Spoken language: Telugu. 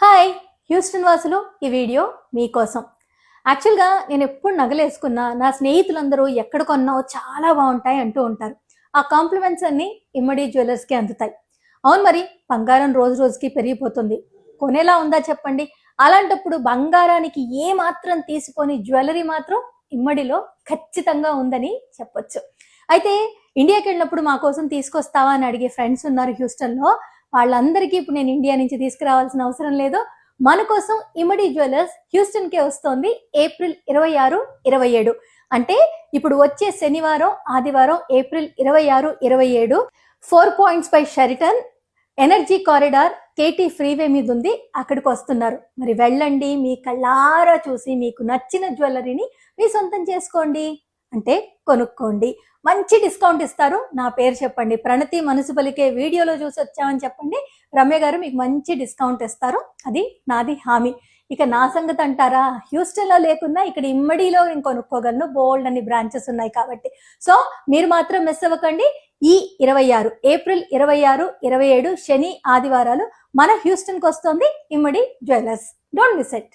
హాయ్ హ్యూస్టన్ వాసులు, ఈ వీడియో మీకోసం. యాక్చువల్గా నేను ఎప్పుడు నగలేసుకున్నా నా స్నేహితులందరూ ఎక్కడ కొన్నావు చాలా బాగుంటాయి అంటూ ఉంటారు. ఆ కాంప్లిమెంట్స్ అన్నీ ఇమ్మడి జ్యువెలర్స్కి అందుతాయి. అవును, మరి బంగారం రోజు రోజుకి పెరిగిపోతుంది. కొనేలా ఉందా చెప్పండి? అలాంటప్పుడు బంగారానికి ఏ మాత్రం తీసుకొని జ్యువెలరీ మాత్రం ఇమ్మడిలో ఖచ్చితంగా ఉందని చెప్పొచ్చు. అయితే ఇండియాకి వెళ్ళినప్పుడు మా కోసం తీసుకొస్తావా అని అడిగే ఫ్రెండ్స్ ఉన్నారు హ్యూస్టన్లో. వాళ్ళందరికీ ఇప్పుడు నేను ఇండియా నుంచి తీసుకురావాల్సిన అవసరం లేదు. మన కోసం ఇమ్మడి జ్యువెలర్స్ హ్యూస్టన్కే వస్తోంది ఏప్రిల్ 26, 27. అంటే ఇప్పుడు వచ్చే శనివారం, ఆదివారం April 26, 27 4 Points by Sheraton energy corridor Katy freeway మీద ఉంది. అక్కడికి వస్తున్నారు. మరి వెళ్ళండి, మీ కళ్ళారా చూసి మీకు నచ్చిన జ్యువెలరీని మీ సొంతం చేసుకోండి. అంటే కొనుక్కోండి. మంచి డిస్కౌంట్ ఇస్తారు. నా పేరు చెప్పండి, ప్రణతి మనసు పలికే వీడియోలో చూసి వచ్చామని చెప్పండి. రమ్య గారు మీకు మంచి డిస్కౌంట్ ఇస్తారు. అది నాది హామీ. ఇక నా సంగతి అంటారా, హ్యూస్టన్లో లేకున్నా ఇక్కడ ఇమ్మడిలో నేను కొనుక్కోగలను. బోల్డ్ అని బ్రాంచెస్ ఉన్నాయి కాబట్టి. సో మీరు మాత్రం మిస్ అవ్వకండి. ఈ 26 ఏప్రిల్ 26, 27 శని ఆదివారాలు మన హ్యూస్టన్కి వస్తుంది ఇమ్మడి జ్యువెలర్స్. Don't miss it.